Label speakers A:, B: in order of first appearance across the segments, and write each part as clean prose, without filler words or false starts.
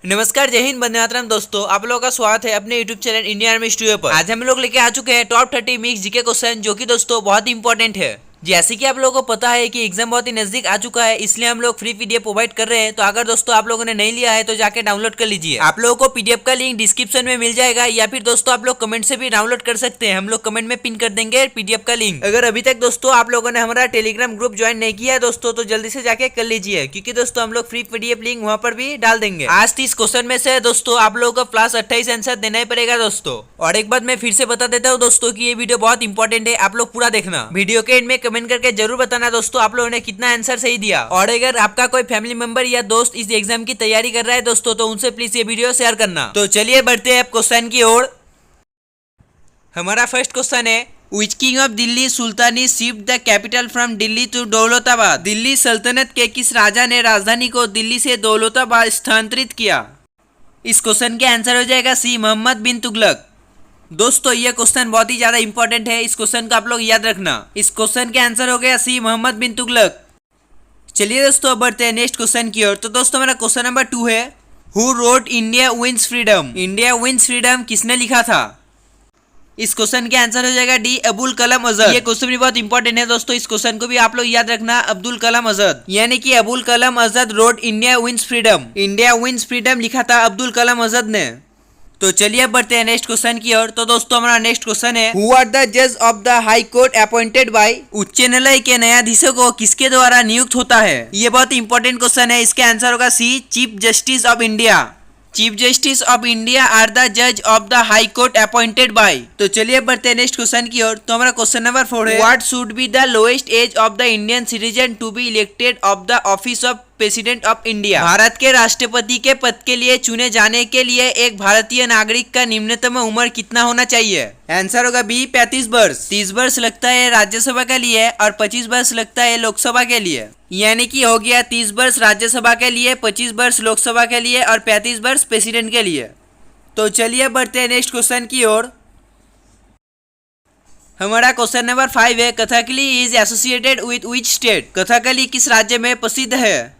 A: नमस्कार, जय हिंद, वंदे मातरम। दोस्तों, आप लोगों का स्वागत है अपने YouTube channel Indian army studio पर। आज हम लोग लेके आ चुके हैं टॉप 30 मिक्स जीके क्वेश्चन, जो कि दोस्तों बहुत ही इंपॉर्टेंट है। जैसे कि आप लोगों को पता है कि एग्जाम बहुत ही नजदीक आ चुका है, इसलिए हम लोग फ्री पीडीएफ प्रोवाइड कर रहे हैं। तो अगर दोस्तों आप लोगों ने नहीं लिया है तो जाके डाउनलोड कर लीजिए। आप लोगों को पीडीएफ का लिंक डिस्क्रिप्शन में मिल जाएगा, या फिर दोस्तों आप लोग कमेंट से भी डाउनलोड कर सकते हैं। हम लोग कमेंट में पिन कर देंगे पीडीएफ का लिंक। अगर अभी तक दोस्तों आप लोगों ने हमारा टेलीग्राम ग्रुप ज्वाइन नहीं किया है दोस्तों, तो जल्दी से जाके कर लीजिए, क्योंकि दोस्तों हम लोग फ्री पीडीएफ लिंक वहाँ पर भी डाल देंगे। आज 30 क्वेश्चन में से दोस्तों आप लोगों को प्लस 28 आंसर देना ही पड़ेगा दोस्तों। और एक बात मैं फिर से बता देता हूँ दोस्तों कि ये वीडियो बहुत इंपॉर्टेंट है, आप लोग पूरा देखना। वीडियो के एंड में कमेंट करके जरूर बताना दोस्तों आप लोगों ने कितना आंसर सही दिया। और अगर आपका कोई फैमिली मेंबर या दोस्त इस एग्जाम की तैयारी कर रहा है दोस्तों, तो उनसे प्लीज ये वीडियो शेयर करना। तो चलिए बढ़ते हैं क्वेश्चन की ओर। हमारा फर्स्ट क्वेश्चन है, Which king of Delhi Sultanate shift the capital from Delhi to Daulatabad? Delhi सल्तनत के किस राजा ने राजधानी को दिल्ली से दौलताबाद स्थानांतरित किया? इस क्वेश्चन के आंसर हो जाएगा सी, मोहम्मद बिन तुगलक। दोस्तों ये क्वेश्चन बहुत ही ज्यादा इंपॉर्टेंट है, इस क्वेश्चन को आप लोग याद रखना। इस क्वेश्चन के आंसर हो गया सी, मोहम्मद बिन तुगलक। चलिए दोस्तों बढ़ते हैं नेक्स्ट क्वेश्चन की ओर। तो दोस्तों मेरा क्वेश्चन नंबर 2 है, who wrote India wins freedom? India wins freedom किसने लिखा था? इस क्वेश्चन के आंसर हो जाएगा डी, अबुल कलाम आजाद। ये क्वेश्चन भी बहुत इंपॉर्टेंट है दोस्तों, इस क्वेश्चन को भी आप लोग याद रखना, अब्दुल कलाम आजाद। यानी कि Abul Kalam Azad wrote India wins freedom. India wins freedom लिखा था अब्दुल कलाम आजाद ने। तो चलिए अब बढ़ते हैं नेक्स्ट क्वेश्चन की ओर। तो दोस्तों हमारा नेक्स्ट क्वेश्चन है, हु आर द जज of the high court appointed bye? उच्च न्यायालय के न्यायाधीशों को किसके द्वारा नियुक्त होता है? ये बहुत इंपॉर्टेंट क्वेश्चन है, इसके आंसर होगा C, chief justice of India. Chief justice of India are the जज of the high court appointed by. तो चलिए बढ़ते हैं नेक्स्ट क्वेश्चन की ओर। तो हमारा क्वेश्चन नंबर 4 है, what should be the lowest age of the Indian citizen to be elected of the office of president of India? Bharat के राष्ट्रपति के पद के लिए चुने जाने के लिए एक भारतीय नागरिक का निम्नतम उम्र कितना होना चाहिए? आंसर होगा बी, 35 वर्ष। 30 वर्ष लगता है राज्यसभा के लिए और 25 वर्ष लगता है लोकसभा के लिए। यानी कि हो गया 30 वर्ष राज्यसभा के लिए, 25 वर्ष लोकसभा के लिए और 35 वर्ष प्रेसिडेंट के लिए। तो चलिए बढ़ते हैं नेक्स्ट क्वेश्चन की ओर। हमारा क्वेश्चन नंबर 5 है, Kathakali is associated with which state? Kathakali किस राज्य में प्रसिद्ध है?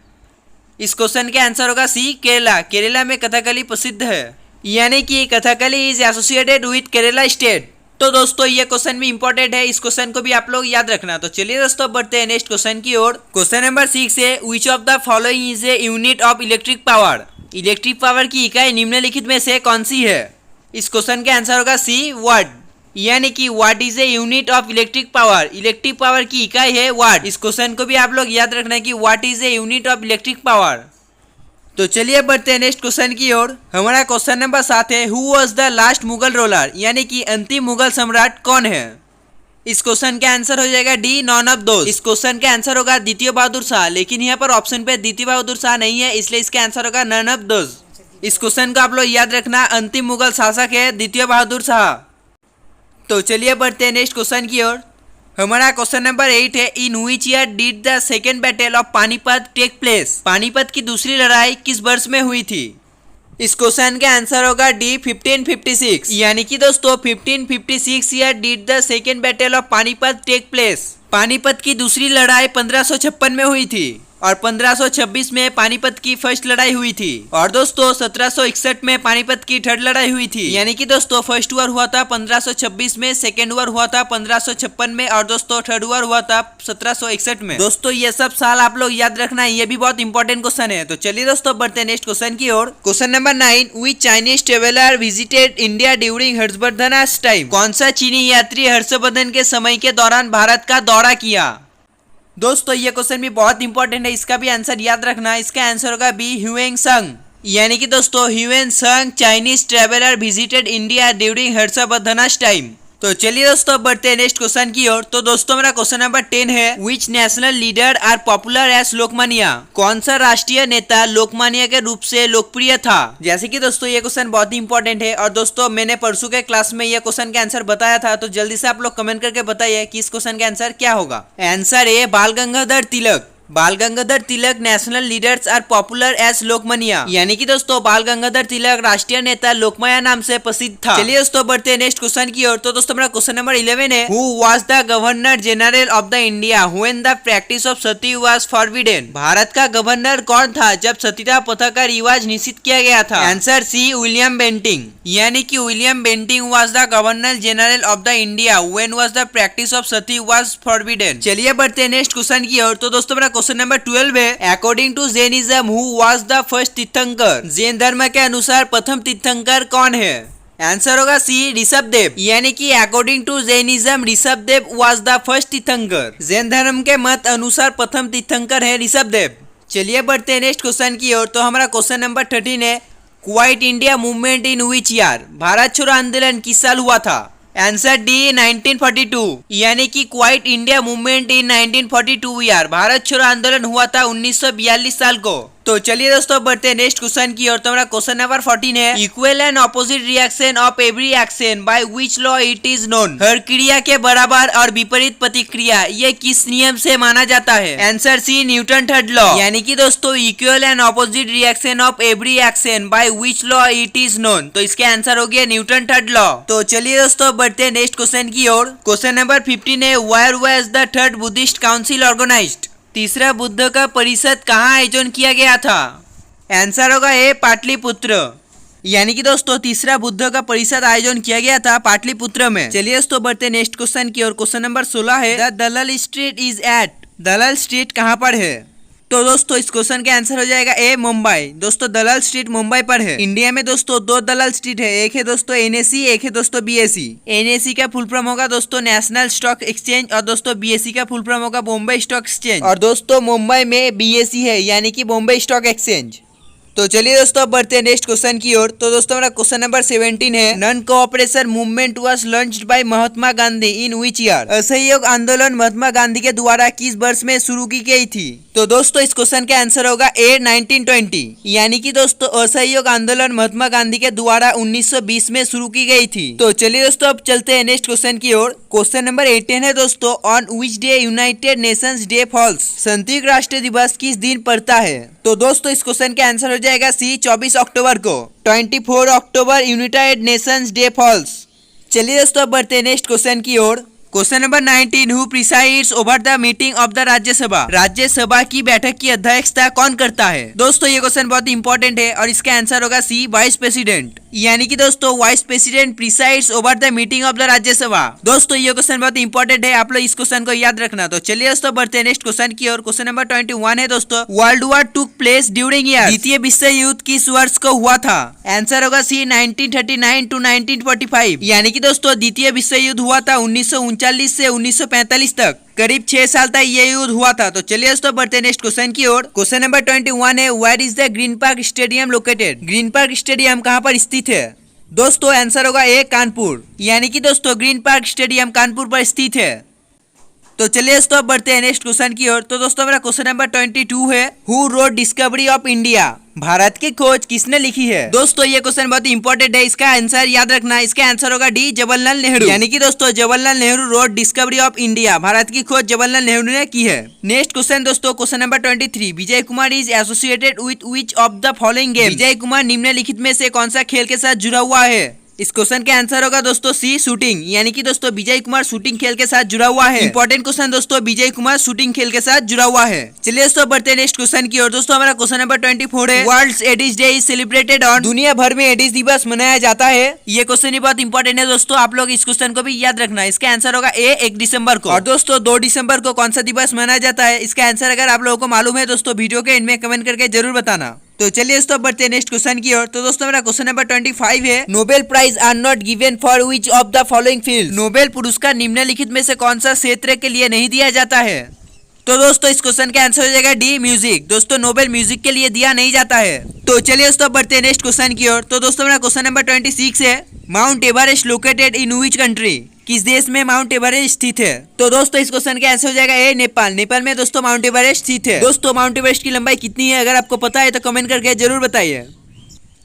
A: इस क्वेश्चन के आंसर होगा सी, केरला। केरला में कथकली प्रसिद्ध है, यानी कि Kathakali is associated with Kerala state. तो दोस्तों ये क्वेश्चन भी इंपॉर्टेंट है, इस क्वेश्चन को भी आप लोग याद रखना। तो चलिए दोस्तों बढ़ते हैं नेक्स्ट क्वेश्चन की ओर। क्वेश्चन नंबर 6 है, विच of the following is a unit of electric power? Electric power की इकाई निम्नलिखित में से कौन सी है? इस क्वेश्चन के आंसर होगा सी, वाट। यानी कि what is a unit of electric power? Electric power की इकाई है वाट। इस क्वेश्चन को भी आप लोग याद रखना कि what is a unit of electric power. तो चलिए बढ़ते हैं नेक्स्ट क्वेश्चन की ओर। हमारा क्वेश्चन नंबर 7 है, who was the last Mughal ruler? यानी कि अंतिम मुगल सम्राट कौन है? इस क्वेश्चन के आंसर हो जाएगा डी, नॉन ऑफ दोस। इस क्वेश्चन के आंसर होगा द्वितीय बहादुर शाह, लेकिन यहाँ पर ऑप्शन पे द्वितीय बहादुर शाह नहीं है, इसलिए इसका आंसर होगा नन ऑफ दोस। इस क्वेश्चन को आप लोग याद रखना, अंतिम मुगल शासक है द्वितीय बहादुर शाह। तो चलिए बढ़ते हैं नेक्स्ट क्वेश्चन की ओर। हमारा क्वेश्चन नंबर 8 है, in which year did the second battle of Panipat take place? Panipat की दूसरी लड़ाई किस वर्ष में हुई थी? इस क्वेश्चन के आंसर होगा डी, 1556। यानी कि दोस्तों 1556 year did the second battle of Panipat take place. Panipat की दूसरी लड़ाई 1556 में हुई थी और 1526 में पानीपत की फर्स्ट लड़ाई हुई थी। और दोस्तों 1761 में पानीपत की थर्ड लड़ाई हुई थी। यानी कि दोस्तों फर्स्ट वॉर हुआ था 1526 में, सेकेंड वॉर हुआ था 1556 में और दोस्तों थर्ड वॉर हुआ था 1761 में। दोस्तों ये सब साल आप लोग याद रखना, ये भी बहुत इंपॉर्टेंट क्वेश्चन है। तो चलिए दोस्तों बढ़ते हैं नेक्स्ट क्वेश्चन की ओर। Question number 9, which Chinese traveller visited India during Harshavardhan time? कौन सा चीनी यात्री हर्षवर्धन के समय के दौरान भारत का दौरा किया? दोस्तों ये क्वेश्चन भी बहुत इंपॉर्टेंट है, इसका भी आंसर याद रखना। इसका आंसर होगा बी, ह्यूएन सांग। यानी कि दोस्तों ह्यूएन सांग Chinese traveller visited India during Harshavardhan time. तो चलिए दोस्तों बढ़ते हैं नेक्स्ट क्वेश्चन की ओर। तो दोस्तों मेरा क्वेश्चन नंबर 10 है, which national leader are popular as Lokmanya? कौन सा राष्ट्रीय नेता लोकमान्य के रूप से लोकप्रिय था? जैसे कि दोस्तों ये क्वेश्चन बहुत ही इंपॉर्टेंट है और दोस्तों मैंने परसों के क्लास में ये क्वेश्चन का आंसर बताया था, तो जल्दी से आप लोग कमेंट करके बताइए कि इस क्वेश्चन का आंसर क्या होगा। आंसर ए, बाल Gangadhar Tilak. Bal Gangadhar Tilak national leaders are popular as Lokmanya, यानी कि दोस्तों बाल गंगाधर तिलक राष्ट्रीय नेता लोकमान्य नाम से प्रसिद्ध था। चलिए दोस्तों बढ़ते हैं नेक्स्ट क्वेश्चन की ओर। तो दोस्तों हमारा क्वेश्चन नंबर 11 है, who was the governor general of the India when the practice of sati was forbidden. Bharat का गवर्नर कौन था जब सतीदाह प्रथा का रिवाज निषिद्ध किया गया था? आंसर सी, विलियम बेंटिंग, यानी कि William Bentinck was the governor general of the India when was the practice of sati was forbidden. चलिए बढ़ते हैं नेक्स्ट क्वेश्चन की ओर। तो दोस्तों हमारा क्वेश्चन नंबर 12 है, according to Jainism who was the first tirthankar. Jain धर्म के अनुसार प्रथम तीर्थंकर कौन है? आंसर होगा सी, ऋषभदेव, यानी कि according to Jainism Rishabhdev was the first tirthankar. Jain धर्म के मत अनुसार प्रथम तीर्थंकर है ऋषभदेव। चलिए बढ़ते हैं नेक्स्ट क्वेश्चन की ओर। तो हमारा क्वेश्चन नंबर 13 है, quite India movement in which year. Bharat छोड़ो आंदोलन किस साल हुआ था? आंसर डी, 1942, यानी कि quite India movement in 1942 year. Bharat छोड़ो आंदोलन हुआ था 1942 साल को। तो चलिए दोस्तों बढ़ते हैं नेक्स्ट क्वेश्चन की ओर। तो हमारा क्वेश्चन नंबर 14 है, equal and opposite reaction of every action by which law it is known. हर क्रिया के बराबर और विपरीत प्रतिक्रिया ये किस नियम से माना जाता है? Answer C, Newton third law, यानी कि दोस्तों equal and opposite reaction of every action by which law it is known. तो इसके आंसर हो गया न्यूटन थर्ड लॉ। तो चलिए दोस्तों बढ़ते हैं नेक्स्ट क्वेश्चन की ओर। क्वेश्चन नंबर 15 है, where was the third Buddhist council organised. तीसरा बुद्ध का परिषद कहाँ आयोजन किया गया था? आंसर होगा ए, पाटलिपुत्र, यानी कि दोस्तों तीसरा बुद्ध का परिषद आयोजन किया गया था पाटलिपुत्र में। चलिए दोस्तों बढ़ते हैं नेक्स्ट क्वेश्चन की ओर। क्वेश्चन नंबर 16 है, the Dalal Street is at. Dalal Street कहाँ पर है? तो दोस्तों इस क्वेश्चन का आंसर हो जाएगा ए, मुंबई। दोस्तों दलाल स्ट्रीट मुंबई पर है। इंडिया में दोस्तों दो दलाल स्ट्रीट है, एक है दोस्तों एनएसी, एक है दोस्तों बीएसई। एनएसी का फुल फॉर्म होगा दोस्तों नेशनल स्टॉक एक्सचेंज और दोस्तों बीएसई का फुल फॉर्म होगा बॉम्बे स्टॉक एक्सचेंज। और दोस्तों मुंबई में बीएसई है, यानी कि बॉम्बे स्टॉक एक्सचेंज। तो चलिए दोस्तों अब बढ़ते हैं नेक्स्ट क्वेश्चन की ओर। तो दोस्तों हमारा क्वेश्चन नंबर 17 है, non cooperation movement was launched by Mahatma Gandhi in which year. असहयोग आंदोलन महात्मा गांधी के द्वारा किस वर्ष में शुरू की गई थी? तो दोस्तों इस क्वेश्चन का आंसर होगा ए, 1920, यानी कि दोस्तों असहयोग आंदोलन महात्मा गांधी के द्वारा 1920 में शुरू की गई थी। तो चलिए दोस्तों अब चलते हैं नेक्स्ट क्वेश्चन की ओर। क्वेश्चन नंबर 18 है दोस्तों, on which day United Nations day falls. संयुक्त राष्ट्र दिवस किस दिन पड़ता है? तो दोस्तों इस क्वेश्चन का आंसर हो जाएगा सी, 24 अक्टूबर को। 24 October United Nations day falls. चलिए दोस्तों अब बढ़ते हैं नेक्स्ट क्वेश्चन की ओर। Question number 19, who presides over the meeting of the Rajya Sabha. Rajya Sabha की बैठक की अध्यक्षता कौन करता है? दोस्तों ये क्वेश्चन बहुत इंपॉर्टेंट है और इसका आंसर होगा सी, वाइस प्रेसिडेंट, यानी कि दोस्तों vice president presides over the meeting of the Rajya Sabha. दोस्तों ये क्वेश्चन बहुत इंपॉर्टेंट है, आप लोग इस क्वेश्चन को याद रखना। तो चलिए दोस्तों बढ़ते हैं नेक्स्ट क्वेश्चन की ओर। क्वेश्चन नंबर 21 है दोस्तों, world war took place during year. द्वितीय विश्व युद्ध किस वर्ष को हुआ था? आंसर होगा सी, 1939 टू 1945, यानी कि दोस्तों द्वितीय विश्व युद्ध हुआ था 1939 से 1945 तक। करीब 6 साल तक ये युद्ध हुआ था। तो चलिए दोस्तों बढ़ते हैं नेक्स्ट क्वेश्चन की ओर। क्वेश्चन नंबर 21 है, where is the Green Park stadium located. Green Park stadium कहाँ पर स्थित है? दोस्तों आंसर होगा ए, कानपुर, यानी कि दोस्तों ग्रीन पार्क स्टेडियम कानपुर पर स्थित है। तो चलिए दोस्तों बढ़ते हैं नेक्स्ट क्वेश्चन की ओर। तो दोस्तों मेरा क्वेश्चन नंबर 22 है, who wrote Discovery of India. Bharat की खोज किसने लिखी है? दोस्तों ये क्वेश्चन बहुत इंपॉर्टेंट है, इसका आंसर याद रखना। इसका आंसर होगा डी, जवाहरलाल नेहरू, यानी कि दोस्तों Jawaharlal Nehru wrote Discovery of India. Bharat की खोज जवाहरलाल नेहरू ने की है। नेक्स्ट क्वेश्चन दोस्तों, question number 23, Vijay Kumar is associated with which of the following game. Vijay Kumar निम्नलिखित में से कौन सा खेल के साथ जुड़ा हुआ है? इस क्वेश्चन के आंसर होगा दोस्तों सी, शूटिंग, यानी कि दोस्तों विजय कुमार शूटिंग खेल के साथ जुड़ा हुआ है। इंपॉर्टेंट क्वेश्चन दोस्तों, विजय कुमार शूटिंग खेल के साथ जुड़ा हुआ है। चलिए दोस्तों बढ़ते हैं नेक्स्ट क्वेश्चन की ओर। दोस्तों हमारा क्वेश्चन नंबर 24 है, world Aedes day is celebrated on. दुनिया भर में एडिस दिवस मनाया जाता है। ये क्वेश्चन ही बहुत इंपॉर्टेंट है दोस्तों, आप लोग इस क्वेश्चन को भी याद रखना। इसका आंसर होगा ए, 1 दिसंबर को। और दोस्तों 2 दिसंबर को कौन सा दिवस मनाया जाता है? इसका आंसर अगर आप लोगों को मालूम है दोस्तों, वीडियो के इनमें कमेंट करके जरूर बताना। तो चलिए दोस्तों बढ़ते हैं नेक्स्ट क्वेश्चन की ओर। तो दोस्तों मेरा क्वेश्चन नंबर 25 है, Nobel prize are not given for which of the following field. Nobel पुरस्कार निम्नलिखित में से कौन सा क्षेत्र के लिए नहीं दिया जाता है? तो दोस्तों इस क्वेश्चन का आंसर हो जाएगा डी, म्यूजिक। दोस्तों नोबेल म्यूजिक के लिए दिया नहीं जाता है। तो चलिए दोस्तों बढ़ते हैं नेक्स्ट क्वेश्चन की ओर। तो दोस्तों मेरा क्वेश्चन नंबर 26 है, mount Everest located in which country. किस देश में माउंट एवरेस्ट स्थित है? तो दोस्तों इस क्वेश्चन का आंसर हो जाएगा ए, नेपाल। नेपाल में दोस्तों माउंट एवरेस्ट स्थित है। दोस्तों माउंट एवरेस्ट की लंबाई कितनी है? अगर आपको पता है तो कमेंट करके जरूर बताइए।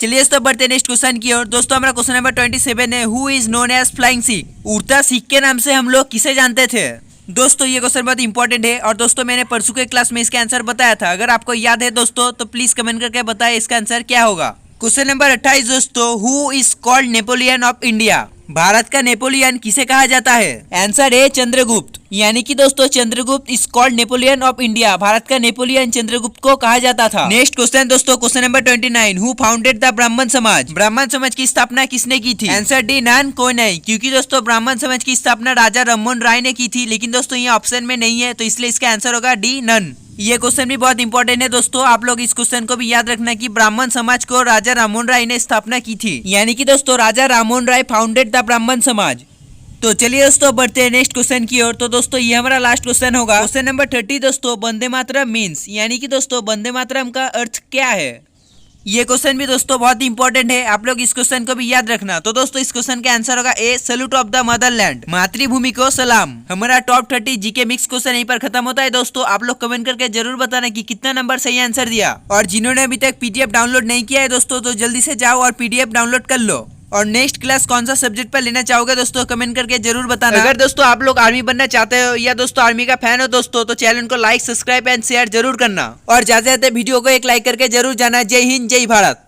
A: चलिए दोस्तों बढ़ते हैं नेक्स्ट क्वेश्चन की ओर। दोस्तों हमारा क्वेश्चन नंबर 27 है, who is known as flying Sikh. उड़ता सिख के नाम से हम लोग किसे जानते थे? दोस्तों ये क्वेश्चन बहुत इंपॉर्टेंट है और दोस्तों मैंने परसों के क्लास में इसका आंसर बताया था। अगर आपको याद है दोस्तों तो प्लीज कमेंट करके बताएं इसका आंसर क्या होगा। क्वेश्चन नंबर 28 दोस्तों, who is called Napoleon of India? Bharat का नेपोलियन किसे कहा जाता है? आंसर है चंद्रगुप्त। यानी कि दोस्तों Chandragupta is called Napoleon of India. Bharat का नेपोलियन चंद्रगुप्त को कहा जाता था। नेक्स्ट क्वेश्चन दोस्तों, question number 29, who founded the ब्राह्मण समाज? ब्राह्मण समाज की स्थापना किसने की थी? आंसर डी, नन, कोई नहीं, क्योंकि दोस्तों ब्राह्मण समाज की स्थापना राजा राममोहन राय ने की थी। लेकिन दोस्तों ये ऑप्शन में नहीं है, तो इसलिए इसका आंसर होगा डी, नन। ये क्वेश्चन भी बहुत इंपॉर्टेंट है दोस्तों, आप लोग इस क्वेश्चन को भी याद रखना कि ब्राह्मण समाज को राजा राममोहन राय ने स्थापना की थी। यानी कि दोस्तों राजा राममोहन राय फाउंडेड द ब्राह्मण समाज। तो चलिए दोस्तों बढ़ते हैं नेक्स्ट क्वेश्चन की ओर। तो दोस्तों ये हमारा लास्ट क्वेश्चन होगा। क्वेश्चन नंबर 30 दोस्तों, वंदे मातरम मीन्स, यानी कि दोस्तों वंदे मातरम का अर्थ क्या है? ये क्वेश्चन भी दोस्तों बहुत इंपॉर्टेंट है, आप लोग इस क्वेश्चन को भी याद रखना। तो दोस्तों इस क्वेश्चन का आंसर होगा ए, सैल्यूट ऑफ द मदरलैंड, मातृभूमि को सलाम। हमारा टॉप 30 जीके मिक्स क्वेश्चन यहीं पर खत्म होता है दोस्तों। आप लोग कमेंट करके जरूर बताना कि कितना नंबर सही आंसर दिया। और जिन्होंने अभी तक पीडीएफ डाउनलोड नहीं किया है दोस्तों तो जल्दी से जाओ और पीडीएफ डाउनलोड कर लो। और नेक्स्ट क्लास कौन सा सब्जेक्ट पर लेना चाहोगे दोस्तों कमेंट करके जरूर बताना। अगर दोस्तों आप लोग आर्मी बनना चाहते हो या दोस्तों आर्मी का फैन हो दोस्तों तो चैनल को लाइक, सब्सक्राइब एंड शेयर जरूर करना। और ज्यादा से ज्यादा वीडियो को एक लाइक करके जरूर जाना। जय हिंद, जय भारत।